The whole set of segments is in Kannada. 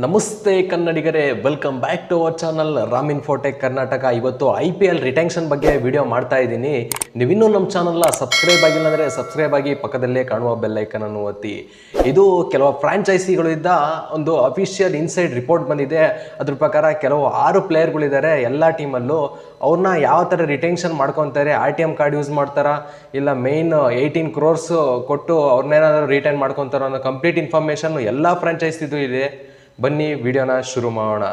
ನಮಸ್ತೆ ಕನ್ನಡಿಗರೇ, welcome back to our channel Ram infotech Karnataka. ಇವತ್ತು IPL ರಿಟೆನ್ಷನ್ ಬಗ್ಗೆ ವಿಡಿಯೋ ಮಾಡ್ತಾ ಇದ್ದೀನಿ. ನೀವಿನ್ನೂ ನಮ್ಮ ಚಾನಲ್ನ ಸಬ್ಸ್ಕ್ರೈಬ್ ಆಗಿಲ್ಲ ಅಂದರೆ ಸಬ್ಸ್ಕ್ರೈಬ್ ಆಗಿ ಪಕ್ಕದಲ್ಲೇ ಕಾಣುವ ಬೆಲ್ಲೈಕನನ್ನು ಒತ್ತಿ. ಇದು ಕೆಲವು ಫ್ರಾಂಚೈಸಿಗಳಿಂದ ಒಂದು ಅಫಿಷಿಯಲ್ ಇನ್ಸೈಡ್ ರಿಪೋರ್ಟ್ ಬಂದಿದೆ. ಅದ್ರ ಪ್ರಕಾರ ಕೆಲವು 6 ಪ್ಲೇಯರ್ಗಳಿದ್ದಾರೆ ಎಲ್ಲ ಟೀಮಲ್ಲೂ. ಅವ್ರನ್ನ ಯಾವ ಥರ ರಿಟೆನ್ಷನ್ ಮಾಡ್ಕೊತಾರೆ, RTM ಕಾರ್ಡ್ ಯೂಸ್ ಮಾಡ್ತಾರಾ ಇಲ್ಲ ಮೇಯ್ನ್ 18 crores ಕೊಟ್ಟು ಅವ್ರನ್ನೇನಾದರೂ ರಿಟೈನ್ ಮಾಡ್ಕೊತಾರೋ ಅನ್ನೋ ಕಂಪ್ಲೀಟ್ ಇನ್ಫಾರ್ಮೇಷನ್ ಎಲ್ಲ ಫ್ರಾಂಚೈಸಿದು ಇದೆ. ಬನ್ನಿ ವಿಡಿಯೋನ ಶುರು ಮಾಡೋಣ.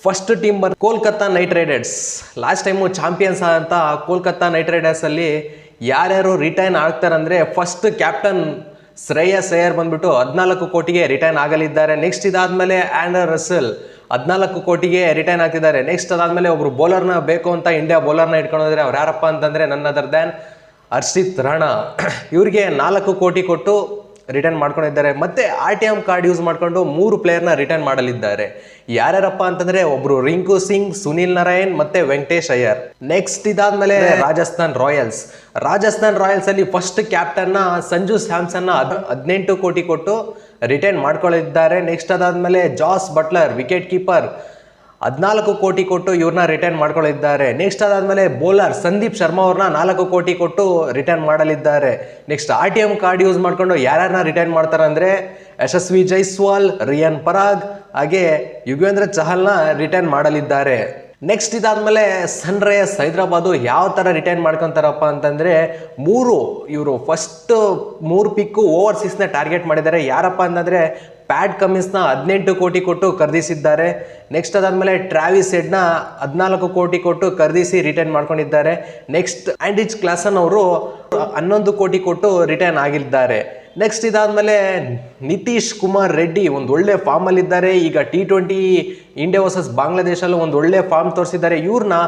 First team Kolkata knight riders. Last time champions ಅಂತ ಕೋಲ್ಕತ್ತಾ ನೈಟ್ ರೈಡರ್ಸ್ ಅಲ್ಲಿ ಯಾರ್ಯಾರು ರಿಟೈನ್ ಆಗ್ತಾರಂದ್ರೆ, ಫಸ್ಟ್ ಕ್ಯಾಪ್ಟನ್ ಶ್ರೇಯಸ್ ಅಯ್ಯರ್ ಬಂದ್ಬಿಟ್ಟು 14 ಕೋಟಿಗೆ ರಿಟೈನ್ ಆಗಲಿದ್ದಾರೆ. ನೆಕ್ಸ್ಟ್ ಇದಾದ್ಮೇಲೆ ಆಂಡರ್ ರಸೆಲ್ 14 ಕೋಟಿಗೆ ರಿಟೈನ್ ಆಗ್ತಿದ್ದಾರೆ. ನೆಕ್ಸ್ಟ್ ಅದಾದ್ಮೇಲೆ ಒಬ್ರು ಬೌಲರ್ನ ಬೇಕು ಅಂತ ಇಂಡಿಯಾ ಬೌಲರ್ನ ಇಟ್ಕೊಂಡಿದ್ರೆ ಅವ್ರು ಯಾರಪ್ಪ ಅಂತಂದ್ರೆ ನನ್ ಅದರ್ ದ್ಯಾನ್ ಹರ್ಷಿತ್ ರಾಣಾ. ಇವ್ರಿಗೆ 4 ಕೋಟಿ ಕೊಟ್ಟು ರಿಟರ್ನ್ ಮಾಡ್ಕೊಂಡಿದ್ದಾರೆ. ಮತ್ತೆ RTM ಕಾರ್ಡ್ ಯೂಸ್ ಮಾಡ್ಕೊಂಡು 3 ಪ್ಲೇಯರ್ನ ರಿಟರ್ನ್ ಮಾಡಲಿದ್ದಾರೆ. ಯಾರ್ಯಾರಪ್ಪ ಅಂತಂದ್ರೆ ಒಬ್ರು ರಿಂಕು ಸಿಂಗ್, ಸುನಿಲ್ ನಾರಾಯಣ್ ಮತ್ತೆ ವೆಂಕಟೇಶ್ ಅಯ್ಯರ್. ನೆಕ್ಸ್ಟ್ ಇದಾದ್ಮೇಲೆ ರಾಜಸ್ಥಾನ್ ರಾಯಲ್ಸ್ ಅಲ್ಲಿ ಫಸ್ಟ್ ಕ್ಯಾಪ್ಟನ್ ನ ಸಂಜು ಸ್ಯಾಮ್ಸನ್ 18 ಕೋಟಿ ಕೊಟ್ಟು ರಿಟೈನ್ ಮಾಡ್ಕೊಳ್ಳಿದ್ದಾರೆ. ನೆಕ್ಸ್ಟ್ ಅದಾದ್ಮೇಲೆ ಜಾಸ್ ಬಟ್ಲರ್ ವಿಕೆಟ್ ಕೀಪರ್ 14 ಕೋಟಿ ಕೊಟ್ಟು ಇವ್ರನ್ನ ರಿಟರ್ನ್ ಮಾಡ್ಕೊಳ್ಳಿದ್ದಾರೆ. ನೆಕ್ಸ್ಟ್ ಅದಾದ್ಮೇಲೆ ಬೌಲರ್ ಸಂದೀಪ್ ಶರ್ಮಾ ಅವ್ರನ್ನ 4 ಕೋಟಿ ಕೊಟ್ಟು ರಿಟರ್ನ್ ಮಾಡಲಿದ್ದಾರೆ. ನೆಕ್ಸ್ಟ್ RTM ಕಾರ್ಡ್ ಯೂಸ್ ಮಾಡ್ಕೊಂಡು ಯಾರ್ಯಾರನ್ನ ರಿಟರ್ನ್ ಮಾಡ್ತಾರೆ ಅಂದ್ರೆ ಯಶಸ್ವಿ ಜೈಸ್ವಾಲ್, ರಿಯಾನ್ ಪರಾಗ್ ಹಾಗೆ ಯುಗೇಂದ್ರ ಚಹಲ್ನ ರಿಟರ್ನ್ ಮಾಡಲಿದ್ದಾರೆ. ನೆಕ್ಸ್ಟ್ ಇದಾದ್ಮೇಲೆ ಸನ್ರೈಸರ್ಸ್ ಹೈದರಾಬಾದ್ ಯಾವ ತರ ರಿಟೈನ್ ಮಾಡ್ಕೊಂತಾರಪ್ಪ ಅಂತಂದ್ರೆ, ಇವರು ಫಸ್ಟ್ 3 ಪಿಕ್ ಓವರ್ಸೀಸ್ನ ಟಾರ್ಗೆಟ್ ಮಾಡಿದ್ದಾರೆ. ಯಾರಪ್ಪ ಅಂತಂದ್ರೆ ಪ್ಯಾಟ್ ಕಮಿನ್ಸ್ನ 18 ಕೋಟಿ ಕೊಟ್ಟು ಖರೀದಿಸಿದ್ದಾರೆ. ನೆಕ್ಸ್ಟ್ ಅದಾದ್ಮೇಲೆ ಟ್ರಾವಿಸ್ ಹೆಡ್ನ 14 ಕೋಟಿ ಕೊಟ್ಟು ಖರೀದಿಸಿ ರಿಟರ್ನ್ ಮಾಡ್ಕೊಂಡಿದ್ದಾರೆ. ನೆಕ್ಸ್ಟ್ ಆಂಡ್ರಿಚ್ ಕ್ಲಾಸನ್ ಅವರು 11 ಕೋಟಿ ಕೊಟ್ಟು ರಿಟರ್ನ್ ಆಗಿದ್ದಾರೆ. ನೆಕ್ಸ್ಟ್ ಇದಾದ್ಮೇಲೆ ನಿತೀಶ್ ಕುಮಾರ್ ರೆಡ್ಡಿ ಒಂದು ಒಳ್ಳೆ ಫಾರ್ಮ್ ಅಲ್ಲಿ ಇದ್ದಾರೆ. ಈಗ T20 ಇಂಡಿಯಾ ವರ್ಸಸ್ ಬಾಂಗ್ಲಾದೇಶಲ್ಲೂ ಒಂದು ಒಳ್ಳೆ ಫಾರ್ಮ್ ತೋರಿಸಿದ್ದಾರೆ. ಇವ್ರನ್ನ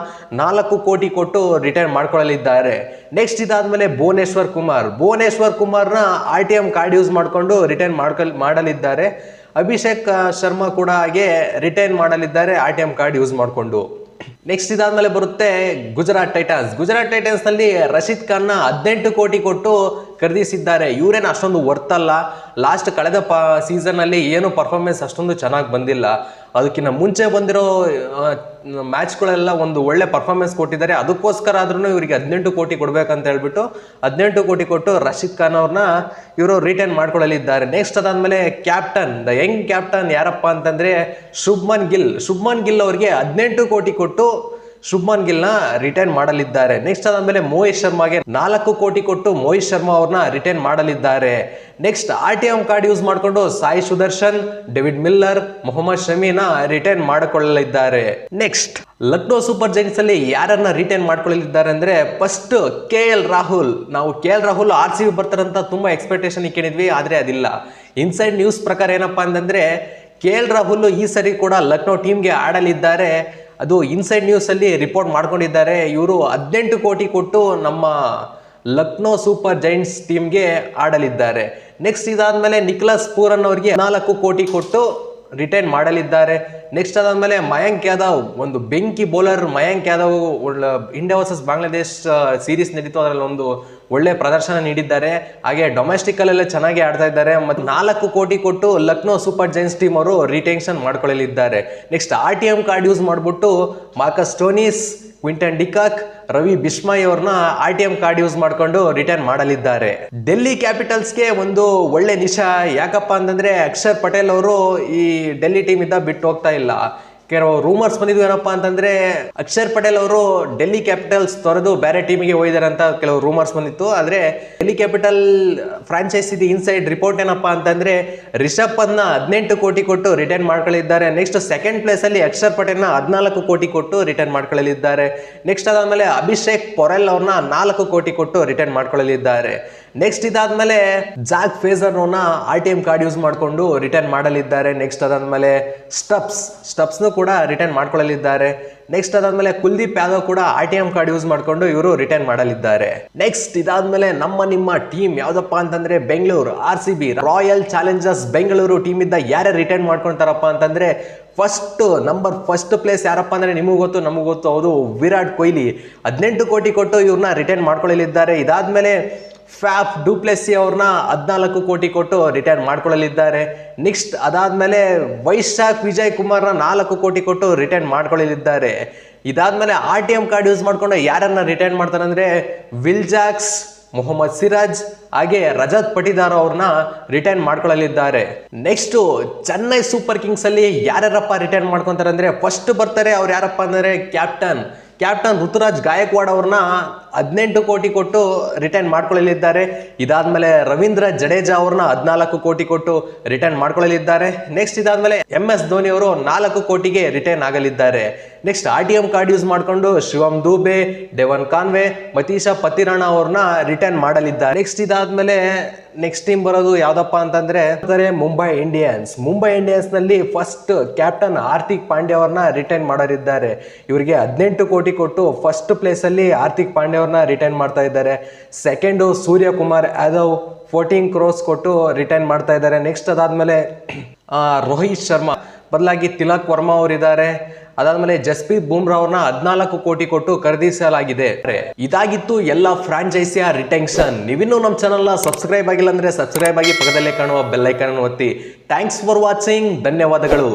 4 ಕೋಟಿ ಕೊಟ್ಟು ರಿಟರ್ನ್ ಮಾಡ್ಕೊಳ್ಳಲಿದ್ದಾರೆ. ನೆಕ್ಸ್ಟ್ ಇದಾದ್ಮೇಲೆ ಭುವನೇಶ್ವರ್ ಕುಮಾರ್ನ RTM ಕಾರ್ಡ್ ಯೂಸ್ ಮಾಡಿಕೊಂಡು ರಿಟರ್ನ್ ಮಾಡಲಿದ್ದಾರೆ. ಅಭಿಷೇಕ್ ಶರ್ಮಾ ಕೂಡ ಹಾಗೆ ರಿಟೈನ್ ಮಾಡಲಿದ್ದಾರೆ RTM ಕಾರ್ಡ್ ಯೂಸ್ ಮಾಡಿಕೊಂಡು. ನೆಕ್ಸ್ಟ್ ಇದಾದ್ಮೇಲೆ ಬರುತ್ತೆ ಗುಜರಾತ್ ಟೈಟನ್ಸ್ ನಲ್ಲಿ ರಶೀದ್ ಖಾನ್ನ 18 ಕೋಟಿ ಕೊಟ್ಟು ಖರೀದಿಸಿದ್ದಾರೆ. ಇವರೇನು ಅಷ್ಟೊಂದು ವರ್ತಲ್ಲ. ಲಾಸ್ಟ್ ಕಳೆದ ಸೀಸನ್ ಅಲ್ಲಿ ಏನು ಪರ್ಫಾರ್ಮೆನ್ಸ್ ಅಷ್ಟೊಂದು ಚೆನ್ನಾಗಿ ಬಂದಿಲ್ಲ. ಅದಕ್ಕಿಂತ ಮುಂಚೆ ಬಂದಿರೋ ಮ್ಯಾಚ್ಗಳೆಲ್ಲ ಒಂದು ಒಳ್ಳೆ ಪರ್ಫಾರ್ಮೆನ್ಸ್ ಕೊಟ್ಟಿದ್ದಾರೆ. ಅದಕ್ಕೋಸ್ಕರ ಆದ್ರೂ ಇವರಿಗೆ 18 ಕೋಟಿ ಕೊಡ್ಬೇಕಂತ ಹೇಳ್ಬಿಟ್ಟು 18 ಕೋಟಿ ಕೊಟ್ಟು ರಶೀದ್ ಖಾನ್ ಅವ್ರನ್ನ ಇವರು ರಿಟೈನ್ ಮಾಡ್ಕೊಳ್ಳಲಿದ್ದಾರೆ. ನೆಕ್ಸ್ಟ್ ಅದಾದ್ಮೇಲೆ ದ ಯಂಗ್ ಕ್ಯಾಪ್ಟನ್ ಯಾರಪ್ಪ ಅಂತಂದ್ರೆ ಶುಭ್ಮನ್ ಗಿಲ್ ಅವ್ರಿಗೆ 18 ಕೋಟಿ ಕೊಟ್ಟು ಶುಭ್ಮನ್ ಗಿಲ್ನ ರಿಟೈನ್ ಮಾಡಲಿದ್ದಾರೆ. ನೆಕ್ಸ್ಟ್ ಅದಾದ್ಮೇಲೆ ಮೋಹಿತ್ ಶರ್ಮಾಗೆ 4 ಕೋಟಿ ಕೊಟ್ಟು ಮೋಹಿತ್ ಶರ್ಮಾ ಅವ್ರನ್ನ ರಿಟೈನ್ ಮಾಡಲಿದ್ದಾರೆ. ನೆಕ್ಸ್ಟ್ RTM ಕಾರ್ಡ್ ಯೂಸ್ ಮಾಡಿಕೊಂಡು ಸಾಯಿ ಸುದರ್ಶನ್, ಡೇವಿಡ್ ಮಿಲ್ಲರ್, ಮೊಹಮ್ಮದ್ ಶಮಿನ ರಿಟೈನ್ ಮಾಡಿಕೊಳ್ಳಲಿದ್ದಾರೆ. ನೆಕ್ಸ್ಟ್ ಲಕ್ನೋ ಸೂಪರ್ ಜೈಂಟ್ಸ್ ಅಲ್ಲಿ ಯಾರನ್ನ ರಿಟೈನ್ ಮಾಡ್ಕೊಳ್ಳಲಿದ್ದಾರೆ ಅಂದ್ರೆ, ಫಸ್ಟ್ KL ರಾಹುಲ್. ನಾವು KL ರಾಹುಲ್ RCB ಬರ್ತಾರಂತ ತುಂಬಾ ಎಕ್ಸ್ಪೆಕ್ಟೇಷನ್ ಇಕ್ಕಿದ್ವಿ, ಆದ್ರೆ ಅದಿಲ್ಲ. ಇನ್ಸೈಡ್ ನ್ಯೂಸ್ ಪ್ರಕಾರ ಏನಪ್ಪಾ ಅಂತಂದ್ರೆ KL ರಾಹುಲ್ ಈ ಸರಿ ಕೂಡ ಲಕ್ನೋ ಟೀಮ್ಗೆ ಆಡಲಿದ್ದಾರೆ. ಅದು ಇನ್ಸೈಡ್ ನ್ಯೂಸ್ ಅಲ್ಲಿ ರಿಪೋರ್ಟ್ ಮಾಡ್ಕೊಂಡಿದ್ದಾರೆ. ಇವರು 18 ಕೋಟಿ ಕೊಟ್ಟು ನಮ್ಮ ಲಕ್ನೋ ಸೂಪರ್ ಜೈಂಟ್ಸ್ ಟೀಮ್ಗೆ ಆಡಲಿದ್ದಾರೆ. ನೆಕ್ಸ್ಟ್ ಇದಾದ್ಮೇಲೆ ನಿಖಲಸ್ ಪೂರನ್ ಅವರಿಗೆ 4 ಕೋಟಿ ಕೊಟ್ಟು ರಿಟೈನ್ ಮಾಡಲಿದ್ದಾರೆ. ನೆಕ್ಸ್ಟ್ ಅದಾದ್ಮೇಲೆ ಮಯಾಂಕ್ ಯಾದವ್, ಒಂದು ಬೆಂಕಿ bowler Mayank Yadav, India versus Bangladesh series ನಡೀತು, ಅದರಲ್ಲಿ ಒಂದು ಒಳ್ಳೆ ಪ್ರದರ್ಶನ ನೀಡಿದ್ದಾರೆ. ಹಾಗೆ ಡೊಮೆಸ್ಟಿಕ್ ಅಲ್ಲೆಲ್ಲ ಚೆನ್ನಾಗಿ ಆಡ್ತಾ ಇದ್ದಾರೆ. ಮತ್ತು 4 ಕೋಟಿ ಕೊಟ್ಟು ಲಕ್ನೋ ಸೂಪರ್ ಜೈಂಟ್ಸ್ ಟೀಮ್ ಅವರು ರಿಟೆನ್ಷನ್ ಮಾಡ್ಕೊಳ್ಳಲಿದ್ದಾರೆ. ನೆಕ್ಸ್ಟ್ RTM ಕಾರ್ಡ್ ಯೂಸ್ ಮಾಡಿಬಿಟ್ಟು Marcus Stoinis, Quinton de Kock, Ravi Bishnoi ಅವ್ರನ್ನ RTM ಕಾರ್ಡ್ ಯೂಸ್ ಮಾಡ್ಕೊಂಡು ರಿಟರ್ನ್ ಮಾಡಲಿದ್ದಾರೆ. ಡೆಲ್ಲಿ ಕ್ಯಾಪಿಟಲ್ಸ್ಗೆ ಒಂದು ಒಳ್ಳೆ ನಿಶಾ. ಯಾಕಪ್ಪ ಅಂತಂದ್ರೆ ಅಕ್ಷರ್ ಪಟೇಲ್ ಅವರು ಈ ಡೆಲ್ಲಿ ಟೀಮ್ ಇಂದ ಬಿಟ್ಟು ಹೋಗ್ತಾ ಇಲ್ಲ. ಕೆಲವು ರೂಮರ್ಸ್ ಬಂದಿದ್ವು. ಏನಪ್ಪಾ ಅಂತಂದ್ರೆ ಅಕ್ಷರ್ ಪಟೇಲ್ ಅವರು ಡೆಲ್ಲಿ ಕ್ಯಾಪಿಟಲ್ಸ್ ತೊರೆದು ಬೇರೆ ಟೀಮಿಗೆ ಹೋಗಿದ್ದಾರೆ ಅಂತ ಕೆಲವು ರೂಮರ್ಸ್ ಬಂದಿತ್ತು. ಆದ್ರೆ Delhi Capital franchise inside report ಏನಪ್ಪಾ ಅಂತಂದ್ರೆ ರಿಷಬ್ ಪಂತ್ನ 18 ಕೋಟಿ ಕೊಟ್ಟು ರಿಟರ್ನ್ ಮಾಡ್ಕೊಳ್ಳಿದ್ದಾರೆ. ನೆಕ್ಸ್ಟ್ ಸೆಕೆಂಡ್ ಪ್ಲೇಸ್ ಅಲ್ಲಿ ಅಕ್ಷರ್ ಪಟೇಲ್ನ 14 ಕೋಟಿ ಕೊಟ್ಟು ರಿಟರ್ನ್ ಮಾಡ್ಕೊಳ್ಳಲಿದ್ದಾರೆ. ನೆಕ್ಸ್ಟ್ ಅದಾದ್ಮೇಲೆ ಅಭಿಷೇಕ್ ಪೊರೆಲ್ ಅವ್ರನ್ನ 4 ಕೋಟಿ ಕೊಟ್ಟು ರಿಟರ್ನ್ ಮಾಡ್ಕೊಳ್ಳಲಿದ್ದಾರೆ. ನೆಕ್ಸ್ಟ್ ಇದಾದ್ಮೇಲೆ ಜಾಕ್ ಫೇಸರ್ ಅವ್ರನ್ನ RTM ಕಾರ್ಡ್ ಯೂಸ್ ಮಾಡಿಕೊಂಡು ರಿಟರ್ನ್ ಮಾಡಲಿದ್ದಾರೆ. ನೆಕ್ಸ್ಟ್ ಅದಾದ್ಮೇಲೆ ಸ್ಟಪ್ಸ್ನು ಕೂಡ ರಿಟರ್ನ್ ಮಾಡ್ಕೊಳ್ಳಲಿದ್ದಾರೆ. ನೆಕ್ಸ್ಟ್ ಅದಾದ್ಮೇಲೆ ಕುಲ್ದೀಪ್ ಯಾದವ್ ಕೂಡ RTM ಕಾರ್ಡ್ ಯೂಸ್ ಮಾಡಿಕೊಂಡು ಇವರು ರಿಟರ್ನ್ ಮಾಡಲಿದ್ದಾರೆ. ನೆಕ್ಸ್ಟ್ ಇದಾದ್ಮೇಲೆ ನಿಮ್ಮ ಟೀಮ್ ಯಾವ್ದಪ್ಪ ಅಂತಂದ್ರೆ Bengaluru RCB royal Challengers Bengaluru team ಇದ್ದ ಯಾರ್ಯಾರು ರಿಟರ್ನ್ ಮಾಡ್ಕೊಂತಾರಪ್ಪ ಅಂತಂದ್ರೆ, ಫಸ್ಟ್ ಪ್ಲೇಸ್ ಯಾರಪ್ಪ ಅಂದ್ರೆ ನಿಮಗೂ ಗೊತ್ತು, ನಮಗೂ ಗೊತ್ತು, ಹೌದು, ವಿರಾಟ್ ಕೊಹ್ಲಿ 18 ಕೋಟಿ ಕೊಟ್ಟು ಇವ್ರನ್ನ ರಿಟರ್ನ್ ಮಾಡ್ಕೊಳ್ಳಲಿದ್ದಾರೆ. ಇದಾದ್ಮೇಲೆ ಫ್ಯಾಫ್ ಡುಪ್ಲೆಸಿ ಅವ್ರನ್ನ 14 ಕೋಟಿ ಕೊಟ್ಟು ರಿಟೈರ್ ಮಾಡ್ಕೊಳ್ಳಲಿದ್ದಾರೆ. ನೆಕ್ಸ್ಟ್ ಅದಾದ್ಮೇಲೆ ವೈಶಾಖ್ ವಿಜಯ್ ಕುಮಾರ್ನ 4 ಕೋಟಿ ಕೊಟ್ಟು ರಿಟೈರ್ ಮಾಡ್ಕೊಳ್ಳಲಿದ್ದಾರೆ. ಇದಾದ್ಮೇಲೆ RTM ಕಾರ್ಡ್ ಯೂಸ್ ಮಾಡ್ಕೊಂಡು ಯಾರನ್ನ ರಿಟೈರ್ ಮಾಡ್ತಾರೆ ಅಂದ್ರೆ ವಿಲ್ ಜಾಕ್ಸ್, ಮೊಹಮ್ಮದ್ ಸಿರಾಜ್ ಹಾಗೆ ರಜತ್ ಪಟಿದಾರ್ ಅವ್ರನ್ನ ರಿಟೈರ್ ಮಾಡ್ಕೊಳ್ಳಲಿದ್ದಾರೆ. ನೆಕ್ಸ್ಟ್ ಚೆನ್ನೈ ಸೂಪರ್ ಕಿಂಗ್ಸ್ ಅಲ್ಲಿ ಯಾರ್ಯಾರಪ್ಪ ರಿಟೈರ್ ಮಾಡ್ಕೊಂತಾರೆ ಅಂದ್ರೆ ಫಸ್ಟ್ ಬರ್ತಾರೆ ಅವ್ರು ಯಾರಪ್ಪ ಅಂದ್ರೆ ಕ್ಯಾಪ್ಟನ್ ಋತುರಾಜ್ ಗಾಯಕ್ವಾಡ್ ಅವ್ರನ್ನ 18 ಕೋಟಿ ಕೊಟ್ಟು ರಿಟೈರ್ ಮಾಡ್ಕೊಳ್ಳಲಿದ್ದಾರೆ. ಇದಾದ್ಮೇಲೆ ರವೀಂದ್ರ ಜಡೇಜಾ ಅವ್ರನ್ನ 14 ಕೋಟಿ ಕೊಟ್ಟು ರಿಟೈರ್ ಮಾಡ್ಕೊಳ್ಳಲಿದ್ದಾರೆ. ನೆಕ್ಸ್ಟ್ ಇದಾದ್ಮೇಲೆ MS ಧೋನಿ ಅವರು 4 ಕೋಟಿಗೆ ರಿಟೈರ್ ಆಗಲಿದ್ದಾರೆ. ನೆಕ್ಸ್ಟ್ RTM ಕಾರ್ಡ್ ಯೂಸ್ ಮಾಡ್ಕೊಂಡು ಶಿವಮ್ ದೂಬೆ, ಡೆವನ್ ಕಾನ್ವೆ, ಮತೀಶಾ ಪತಿರಾಣ ಅವ್ರನ್ನ ರಿಟೈರ್ ಮಾಡಲಿದ್ದಾರೆ. ನೆಕ್ಸ್ಟ್ ಇದಾದ್ಮೇಲೆ ನೆಕ್ಸ್ಟ್ ಟೀಮ್ ಬರೋದು ಯಾವ್ದಪ್ಪ ಅಂತಂದ್ರೆ ಮುಂಬೈ ಇಂಡಿಯನ್ಸ್ ನಲ್ಲಿ ಫಸ್ಟ್ ಕ್ಯಾಪ್ಟನ್ ಹಾರ್ದಿಕ್ ಪಾಂಡ್ಯ ಅವ್ರನ್ನ ರಿಟೈರ್ ಮಾಡಲಿದ್ದಾರೆ. ಇವರಿಗೆ 18 ಕೋಟಿ ಕೊಟ್ಟು ಫಸ್ಟ್ ಪ್ಲೇಸ್ ಅಲ್ಲಿ ಹಾರ್ದಿಕ್ ಪಾಂಡ್ಯ ಅವ್ರನ್ನ ರಿಟೈರ್ ಮಾಡ್ತಾ ಇದ್ದಾರೆ. ಸೆಕೆಂಡು ಸೂರ್ಯಕುಮಾರ್ ಯಾದವ್ 14 ಕ್ರೋರ್ಸ್ ಕೊಟ್ಟು ರಿಟೈರ್ ಮಾಡ್ತಾ ಇದ್ದಾರೆ. ನೆಕ್ಸ್ಟ್ ಅದಾದ್ಮೇಲೆ ರೋಹಿತ್ ಶರ್ಮಾ ಬದಲಾಗಿ ತಿಲಕ್ ವರ್ಮಾ ಅವರಿದ್ದಾರೆ. ಅದಾದ್ಮೇಲೆ ಜಸ್ಪ್ರೀತ್ ಬುಮ್ರಾ ಅವ್ರನ್ನ 14 ಕೋಟಿ ಕೊಟ್ಟು ಖರೀದಿಸಲಾಗಿದೆ. ಇದಾಗಿತ್ತು ಎಲ್ಲ ಫ್ರಾಂಚೈಸಿಯ ರಿಟೆನ್ಷನ್. ನೀವಿನ್ನೂ ನಮ್ಮ ಚಾನಲ್ನ ಸಬ್ಸ್ಕ್ರೈಬ್ ಆಗಿಲ್ಲ ಅಂದ್ರೆ ಸಬ್ಸ್ಕ್ರೈಬ್ ಆಗಿ ಪಕ್ಕದಲ್ಲೇ ಕಾಣುವ ಬೆಲ್ ಐಕಾನ್ ಒತ್ತಿ. Thanks for watching. ಧನ್ಯವಾದಗಳು.